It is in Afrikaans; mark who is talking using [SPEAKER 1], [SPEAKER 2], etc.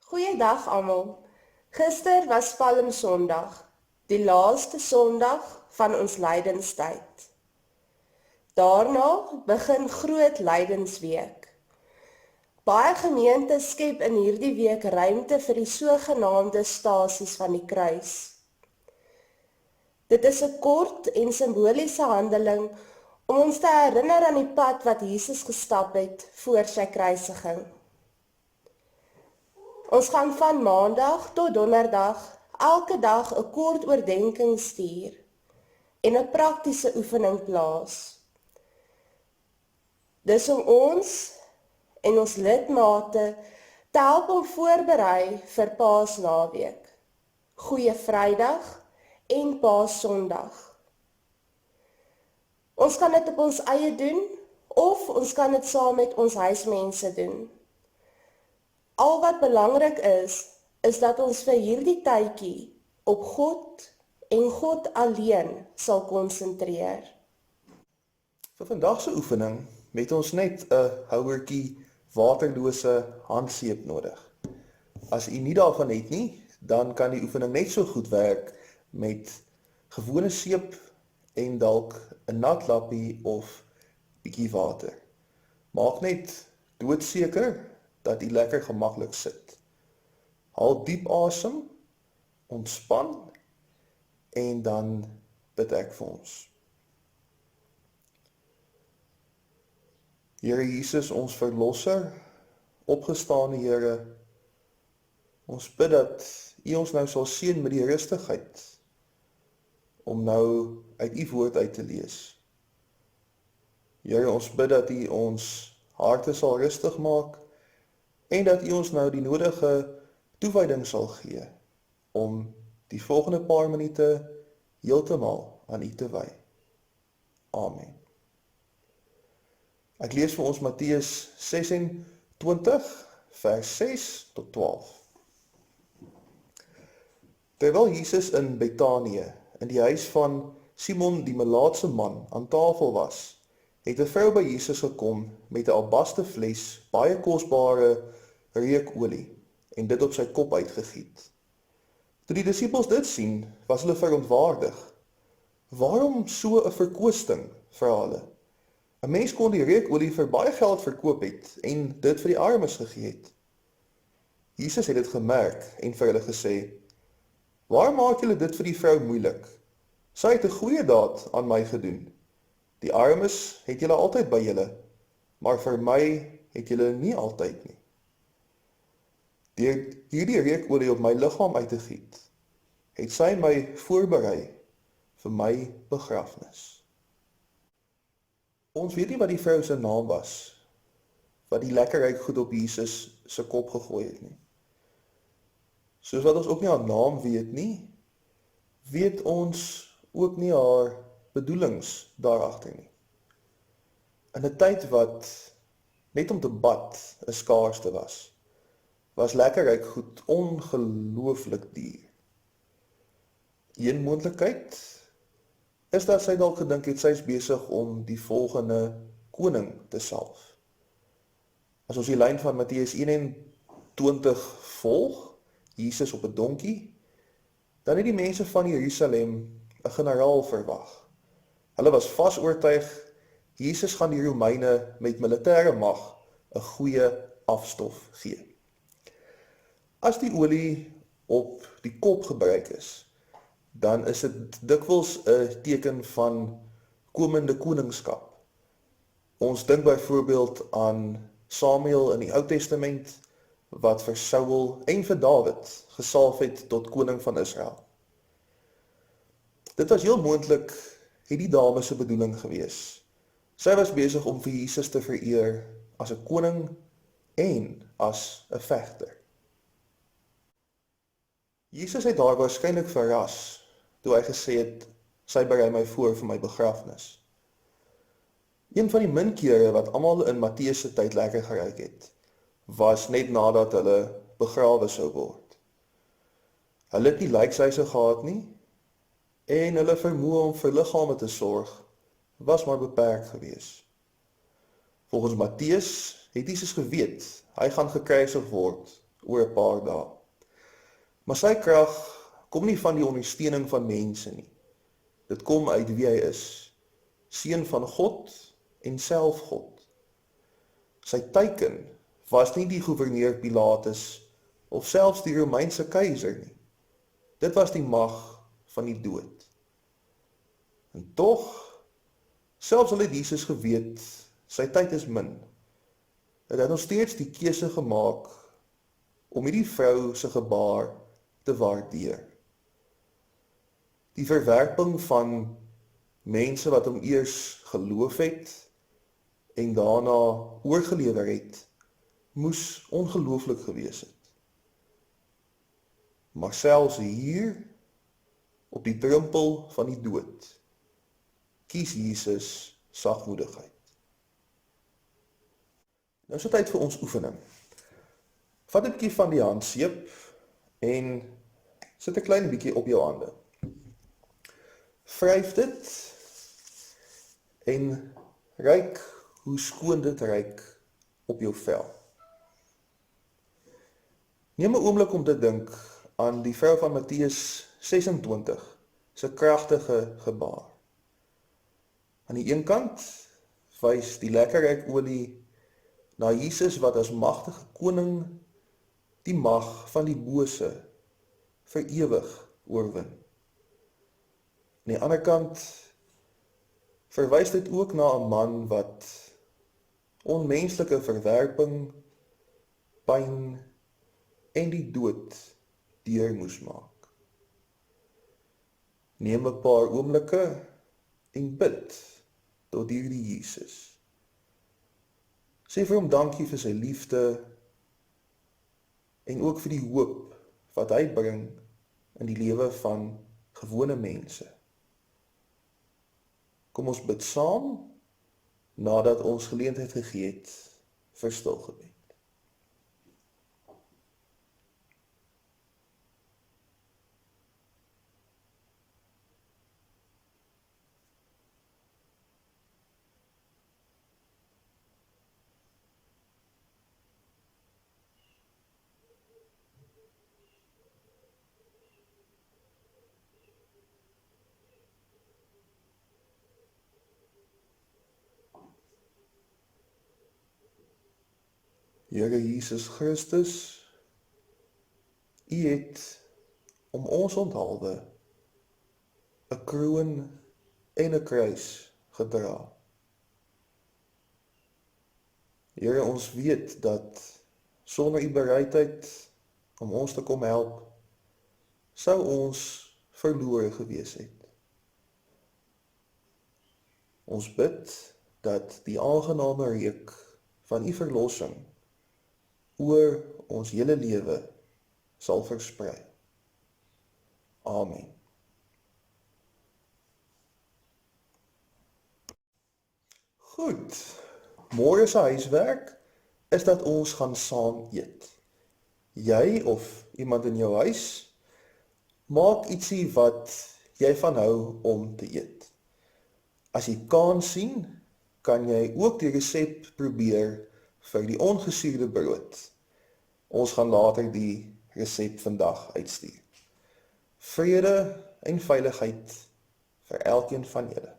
[SPEAKER 1] Goeiedag almal. Gister was Palmsondag, die laaste Sondag van ons lydenstyd. Daarna begin groot lydensweek. Baie gemeentes skep in hierdie week ruimte vir die sogenaamde Stasies van die kruis. Dit is 'n kort en simboliese handeling om ons te herinner aan die pad wat Jesus gestap het voor sy kruisiging. Ons gaan van Maandag tot Donderdag elke dag 'n kort oordeenking stuur en 'n praktiese oefening plaas. Dis om ons en ons lidmate te help om voorberei vir Paasnaweek, Goeie Vrydag en Paassondag. Ons kan dit op ons eie doen of ons kan dit saam met ons huismense doen. Al wat belangrik is dat ons vir hierdie tydjie op God en God alleen sal konsentreer.
[SPEAKER 2] Vir vandag se oefening het ons net 'n houertjie waterlose handseep nodig. As u nie daarvan het nie, dan kan die oefening net so goed werk met gewone seep en dalk 'n nat lappie of bietjie water. Maak net doodseker dat u lekker gemaklik sit. Haal diep asem, ontspan en dan bid ek vir ons. Here Jesus, ons verlosser, opgestane Here, ons bid dat u ons nou sal seën met die rustigheid om nou uit u woord uit te lees. Here, ons bid dat u ons harte sal rustig maak en dat u ons nou die nodige toewyding sal gee om die volgende paar minute heeltemal aan u te wy. Amen. Ek lees vir ons Matteus 26 vers 6 tot 12. Terwyl Jesus in Betanië, in die huis van Simon die melaatse man, aan tafel was, het 'n vrou by Jesus gekom met 'n albaste fles baie kosbare reukolie en dit op sy kop uitgegiet. Toe die disippels dit sien, was hulle verontwaardig. Waarom so 'n verkwisting, vra hulle? 'n Mens kon die reukolie vir baie geld verkoop het en dit vir die armes gegee het. Jesus het dit gemerk en vir hulle gesê: "Waarom maak julle dit vir die vrou moeilik? Sy het 'n goeie daad aan my gedoen. Die armes het julle altyd by julle, maar vir my het julle nie altyd nie. Deur hierdie reukolie op my liggaam uit te giet, het sy my voorberei vir my begrafnis." Ons weet nie wat die vrou se naam was, wat die lekkerryk goed op Jesus se kop gegooi het nie. Soos wat ons ook nie haar naam weet nie, weet ons ook nie haar bedoelings daarachter nie. In 'n tyd wat net om te bad 'n skaarste was lekkerryk goed ongelooflik duur. Een moontlikheid is dat sy dalk gedink het sy is besig om die volgende koning te salf. As ons die lyn van Matteus 21 volg, Jesus op 'n donkie, dan het die mense van Jerusalem 'n generaal verwag. Hulle was vas oortuig, Jesus gaan die Romeine met militêre mag 'n goeie afstof gee. As die olie op die kop gebruik is, dan is dit dikwels 'n teken van komende koningskap. Ons dink byvoorbeeld aan Samuel in die Ou Testament, wat vir Saul en vir Dawid gesalf het tot koning van Israel. Dit was heel moontlik het die dame se bedoeling gewees. Sy was besig om vir Jesus te vereer as 'n koning en as 'n vegter. Jesus het haar waarskynlik verras toe hy gesê het, sy berei my voor vir my begrafnis. Een van die min kere wat almal in Matteus se tyd lekker geruik het, was net nadat hulle begrawe sou word. Hulle het nie lijkhuise gehad nie, en hulle vermoë om vir liggame te sorg, was maar beperk gewees. Volgens Matteus het Jesus geweet, hy gaan gekruisig word oor 'n paar dae. Maar sy krag kom nie van die ondersteuning van mense nie. Dit kom uit wie hy is, seun van God en self God. Sy teiken was nie die gouverneur Pilatus of selfs die Romeinse keiser nie. Dit was die mag van die dood. En tog, selfs al het Jesus geweet, sy tyd is min, het hy nog steeds die keuse gemaak om hierdie vrou se gebaar te waardeer. Die verwerping van mense wat hom eers geloof het en daarna oorgelewer het, moes ongelooflik gewees het. Maar selfs hier, op die drempel van die dood, kies Jesus sagmoedigheid. Nou is dit tyd vir ons oefening. Vat 'n bietjie van die handseep en sit 'n klein bietjie op jou hande. Wryf dit en ruik hoe skoon dit ruik op jou vel. Neem 'n oomblik om te dink aan die vrou van Matteus 26 se kragtige gebaar. Aan die een kant wys die lekker ryk olie na Jesus wat as magtige koning die mag van die bose vir ewig oorwin. Aan die ander kant verwys dit ook na 'n man wat onmenslike verwerping, pyn en die dood deur moes maak. Neem 'n paar oomblikke en bid tot hierdie Jesus. Sê vir hom dankie vir sy liefde en ook vir die hoop wat hy bring in die lewe van gewone mense. Kom ons bid saam nadat ons geleentheid gegee het vir stil gebed. Here Jesus Christus, U het om ons onthaalwe 'n kroon en 'n kruis gedra. Here, ons weet dat sonder U bereidheid om ons te kom help, sou ons verlore gewees het. Ons bid dat die aangename reuk van U verlossing oor ons hele lewe sal versprei. Amen. Goed, môre se huiswerk is dat ons gaan saam eet. Jy of iemand in jou huis, maak ietsie wat jy van hou om te eet. As jy kans sien, kan jy ook die resep probeer vir die ongesuurde brood. Ons gaan later die resep vandag uitstuur. Vrede en veiligheid vir elkeen van julle.